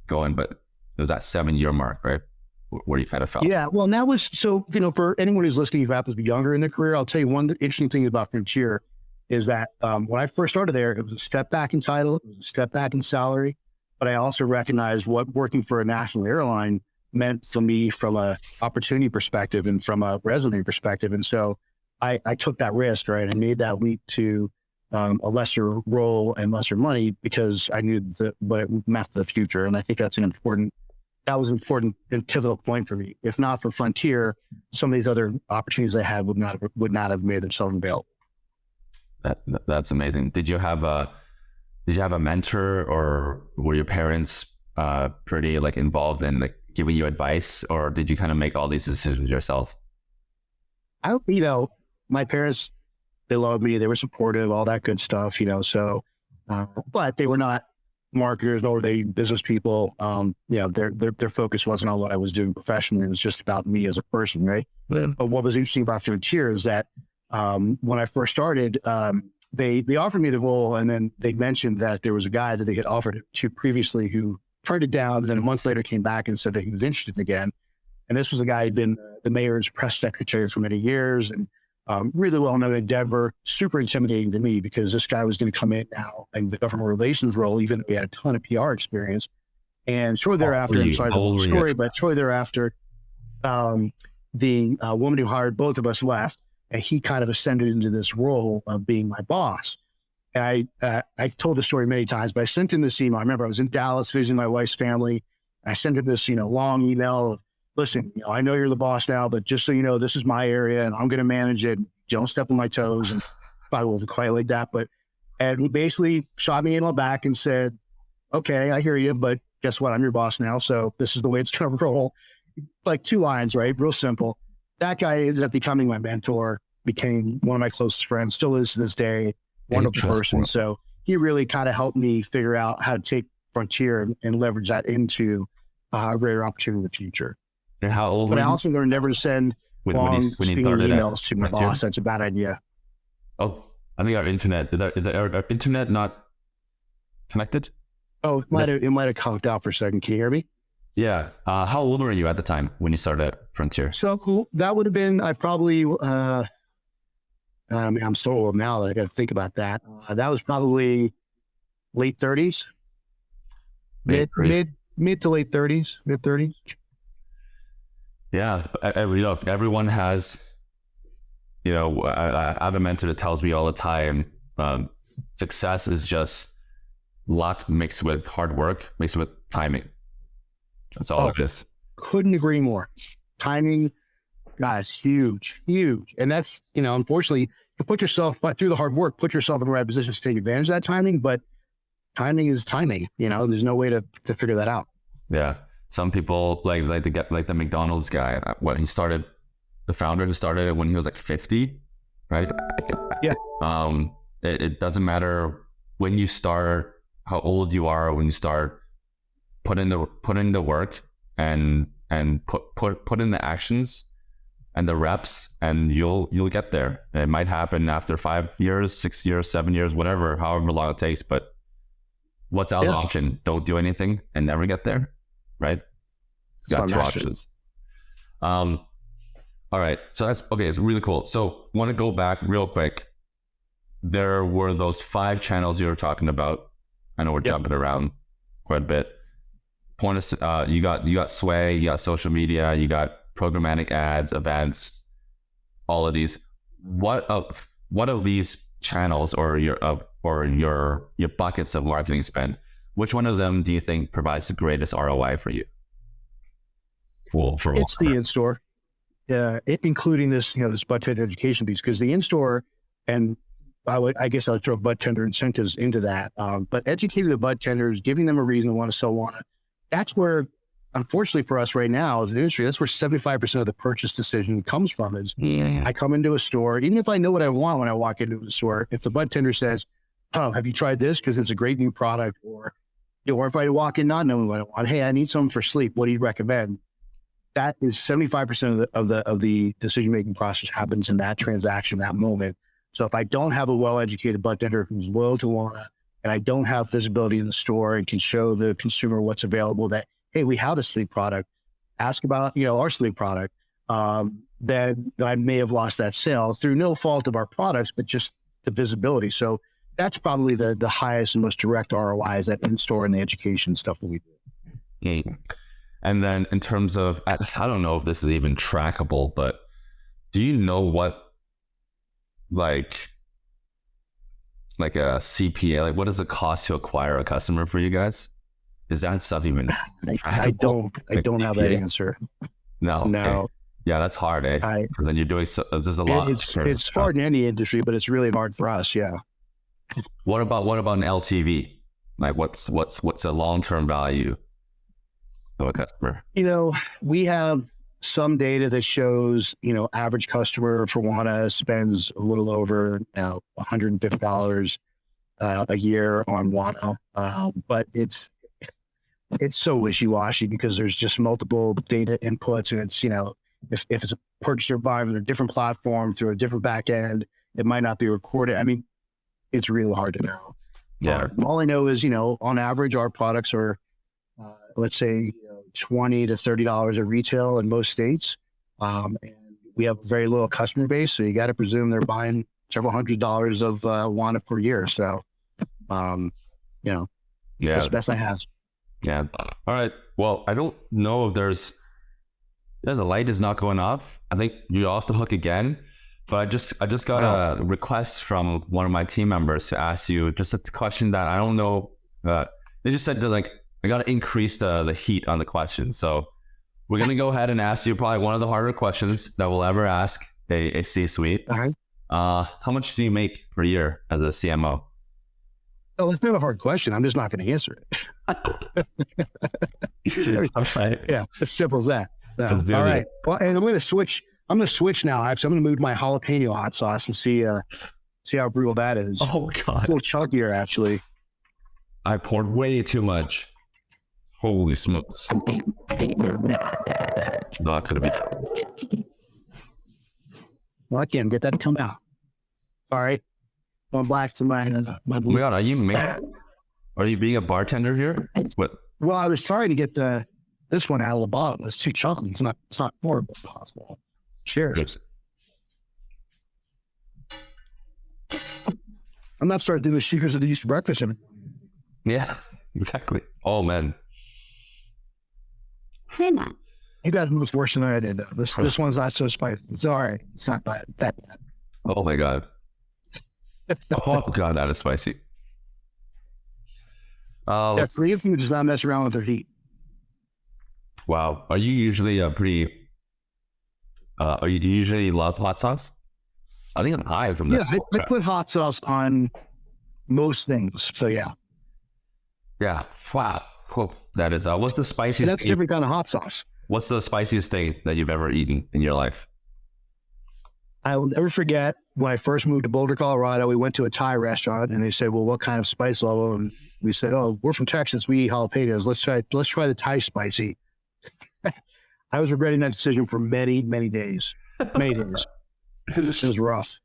going. But it was that 7-year mark, right? Where you kind of felt.
Yeah. Well, that was, so, for anyone who's listening who happens to be younger in their career, I'll tell you one interesting thing about Frontier is that when I first started there, it was a step back in title, it was a step back in salary, but I also recognized what working for a national airline meant for me from a opportunity perspective and from a resume perspective. And so I took that risk, right? I made that leap to a lesser role and lesser money because I knew what it meant for the future. And I think that was an important and pivotal point for me. If not for Frontier, some of these other opportunities I had would not have made themselves available.
That's amazing. Did you have a mentor, or were your parents pretty involved in giving you advice, or did you kind of make all these decisions yourself?
My parents, they loved me. They were supportive, all that good stuff, so, but they were not marketers, nor were they business people. Their focus wasn't on what I was doing professionally. It was just about me as a person, right? Yeah. But what was interesting about Frontier is that when I first started, they offered me the role, and then they mentioned that there was a guy that they had offered it to previously who turned it down, and then a month later came back and said that he was interested again. And this was a guy who'd been the mayor's press secretary for many years, and really well known in Denver. Super intimidating to me because this guy was going to come in now in the government relations role, even though he had a ton of PR experience. And shortly thereafter, I'm sorry, the whole story, but shortly thereafter, the woman who hired both of us left, and he kind of ascended into this role of being my boss. And I've told the story many times, but I sent him this email. I remember I was in Dallas visiting my wife's family. I sent him this, long email of, listen, I know you're the boss now, but just so you know, this is my area and I'm going to manage it. Don't step on my toes. And probably wasn't quite like that, and he basically shot me an email back and said, okay, I hear you, but guess what? I'm your boss now. So this is the way it's going to roll. 2 lines, right? Real simple. That guy ended up becoming my mentor, became one of my closest friends, still is to this day, wonderful person. So he really kind of helped me figure out how to take Frontier and leverage that into a greater opportunity in the future.
And how old
But
were
I
you?
also learned never to send long, stinging emails to my boss. That's a bad idea.
Oh, I think our internet, is our internet not connected?
Oh, it might have conked out for a second. Can you hear me?
Yeah. How old were you at the time when you started at Frontier?
So that would have been, I probably, I'm so old now that I got to think about that. That was probably late 30s, mid to late 30s, mid 30s.
Yeah. Everyone has, I have a mentor that tells me all the time, success is just luck mixed with hard work, mixed with timing. That's all it is.
Couldn't agree more. Timing, guys, huge. And that's, unfortunately, you put yourself, but through the hard work, put yourself in the right position to take advantage of that timing. But timing is timing. There's no way to figure that out.
Yeah. Some people like to get the McDonald's guy. The founder who started it when he was 50, right?
Yeah.
It doesn't matter when you start, how old you are when you start put in the work and put in the actions and the reps, and you'll get there. It might happen after 5 years, 6 years, 7 years, whatever, however long it takes. But what's the other option? Don't do anything and never get there, right? You got two options. All right. So that's okay. It's really cool. So want to go back real quick. There were those 5 channels you were talking about. I know we're jumping around quite a bit. Point of, you got Sway, you got social media, you got programmatic ads, events, all of these. What of these channels or your buckets of marketing spend, which one of them do you think provides the greatest ROI for you?
It's the in-store, including this, this bud tender education piece, because the in-store, and I guess I'll throw bud tender incentives into that. But educating the bud tenders, giving them a reason to want to sell Wana, that's where, unfortunately for us right now as an industry, that's where 75% of the purchase decision comes from. Is I come into a store, even if I know what I want when I walk into the store, if the bud tender says, "Oh, have you tried this? Because it's a great new product," or if I walk in not knowing what I want, "Hey, I need something for sleep. What do you recommend?" That is 75% of the decision-making process happens in that transaction, that moment. So if I don't have a well-educated bud tender who's loyal to Wana, and I don't have visibility in the store and can show the consumer what's available, that, hey, we have a sleep product, ask about, our sleep product, then I may have lost that sale through no fault of our products, but just the visibility. So that's probably the highest and most direct ROI, is that in-store and the education stuff that we do.
And then in terms of, I don't know if this is even trackable, but do you know what, like a CPA, like what does it cost to acquire a customer for you guys? Is that stuff even trackable?
I don't have that answer.
No. Okay. Yeah, that's hard, eh? Because then you're doing there's a lot.
It's hard in any industry, but it's really hard for us. Yeah.
What about an LTV? Like what's a long-term value of a customer?
We have some data that shows, average customer for Wana spends a little over $150 a year on Wana, but it's so wishy-washy because there's just multiple data inputs, and it's if it's a purchaser buying on a different platform through a different back end, it might not be recorded. I mean, it's really hard to know.
Yeah.
All I know is on average our products are let's say $20 to $30 at retail in most states. And we have a very loyal customer base. So you got to presume they're buying several $100s of Wana per year. So, that's the best I have.
Yeah. All right. Well, I don't know if the light is not going off. I think you're off the hook again, but I just got a request from one of my team members to ask you just a question that I don't know. They just said that I got to increase the heat on the question. So we're going to go ahead and ask you probably one of the harder questions that we'll ever ask a C-suite. How much do you make per year as a CMO?
Oh, it's not a hard question. I'm just not going to answer it.
Okay.
Yeah, as simple as that. So, all right. Well, and I'm going to switch. I'm going to switch now. Actually, I'm going to move to my jalapeno hot sauce and see how brutal that is.
Oh, God.
A little chunkier, actually.
I poured way too much. Holy smokes. Not going to be.
Well, I can't get that to come out. Sorry. Going back to my
Oh my God, are you being a bartender here? What?
Well, I was trying to get this one out of the bottle. It's too chunky. It's not horrible possible. Cheers. I'm not starting doing the shakers of the Easter breakfast.
Yeah, exactly. Oh, man.
You guys move worse than I did, though. This one's not so spicy. It's all right. It's not that bad.
Oh, my God. Oh, God, that is spicy.
That's the thing, does not mess around with their heat.
Wow. Are you usually are you usually love hot sauce? I think I'm high from that.
Yeah, I put hot sauce on most things. So, yeah.
Yeah. Wow. Cool. That is, what's the spiciest
And that's a different kind of hot sauce.
What's the spiciest thing that you've ever eaten in your life?
I will never forget when I first moved to Boulder, Colorado. We went to a Thai restaurant, and they said, "Well, what kind of spice level?" And we said, "Oh, we're from Texas. We eat jalapenos. Let's try the Thai spicy." I was regretting that decision for many, many days. Many days. It was rough.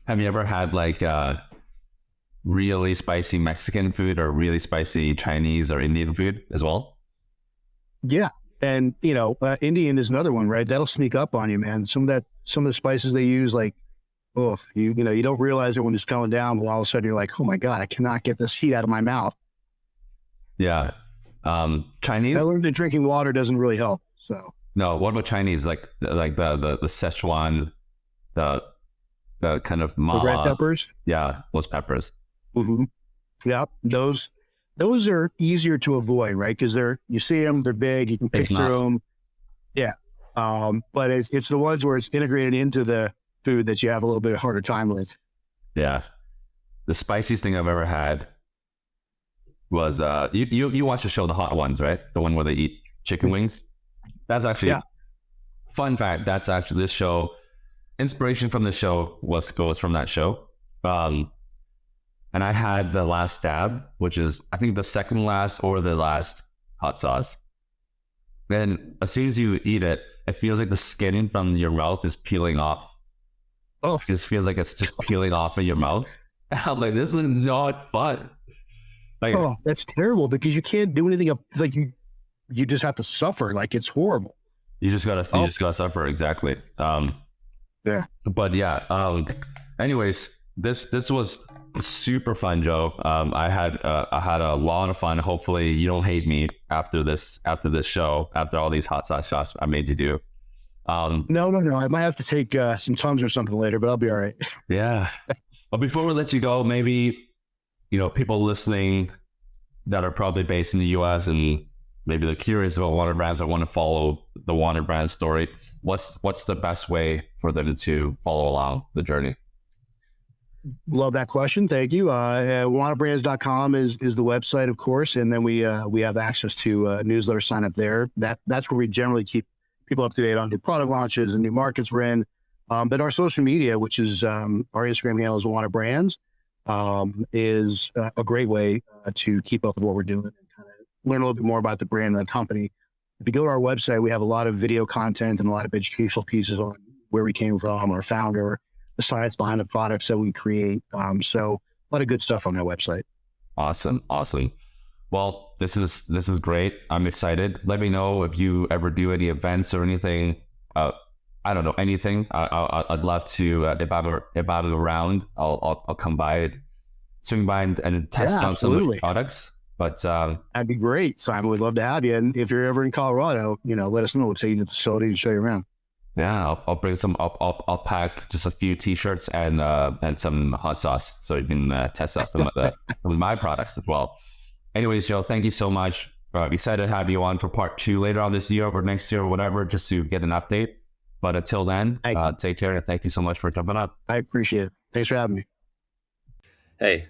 Have you ever had like really spicy Mexican food or really spicy Chinese or Indian food as well?
Yeah. And, Indian is another one, right? That'll sneak up on you, man. Some of the spices they use, like, oh, you don't realize it when it's coming down, but all of a sudden you're like, oh my God, I cannot get this heat out of my mouth.
Yeah. Chinese?
I learned that drinking water doesn't really help. So
no, what about Chinese? Like the Szechuan, the kind of
the red peppers?
Yeah, those peppers.
Mm-hmm. Yeah. Those are easier to avoid, right? Because you see them, they're big, you can pick through them. Yeah. But it's the ones where it's integrated into the food that you have a little bit harder time with.
Yeah. The spiciest thing I've ever had was you watch the show The Hot Ones, right? The one where they eat chicken wings. That's actually fun fact. That's actually this show. Inspiration from the show goes from that show. And I had the last dab, which is I think the second last or the last hot sauce. And as soon as you eat it, it feels like the skin from your mouth is peeling off.
Oh,
it just feels like it's just peeling off in your mouth. And I'm like, this is not fun. Like,
oh, that's terrible because you can't do anything. Like you just have to suffer. Like it's horrible.
You just gotta suffer. Exactly.
Yeah.
But yeah. Anyways, this was super fun, Joe. I had a lot of fun. Hopefully you don't hate me after this show, after all these hot sauce shots I made you do.
No. I might have to take some Tums or something later, but I'll be all right.
Yeah. But before we let you go, maybe, people listening that are probably based in the US and maybe they're curious about Wana Brands or want to follow the Wana Brands story. What's the best way for them to follow along the journey?
Love that question. Thank you. WanaBrands.com is the website, of course. And then we have access to newsletter sign up there. That's where we generally keep people up to date on new product launches and new markets we're in. But our social media, which is our Instagram handle is Wana Brands, is a great way to keep up with what we're doing and kind of learn a little bit more about the brand and the company. If you go to our website, we have a lot of video content and a lot of educational pieces on where we came from, our founder, the science behind the products that we create. So a lot of good stuff on that website.
Awesome. Well, this is great. I'm excited. Let me know if you ever do any events or anything. I don't know anything. I'd love to. If I'm around, I'll come by, swing by and test out some of the products. But
that'd be great, Simon. We'd love to have you. And if you're ever in Colorado, let us know. We'll take you to the facility and show you around.
Yeah, I'll bring some. I'll pack just a few T-shirts and some hot sauce so you can test out some of my products as well. Anyways, Joe, thank you so much. Excited to have you on for part 2 later on this year or next year or whatever, just to get an update. But until then, take care and thank you so much for jumping on.
I appreciate it. Thanks for having me.
Hey,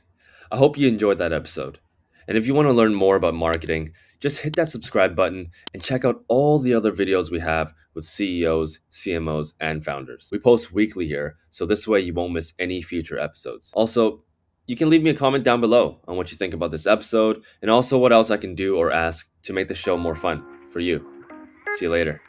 I hope you enjoyed that episode. And if you want to learn more about marketing, just hit that subscribe button and check out all the other videos we have with CEOs, CMOs, and founders. We post weekly here, so this way you won't miss any future episodes. Also, you can leave me a comment down below on what you think about this episode and also what else I can do or ask to make the show more fun for you. See you later.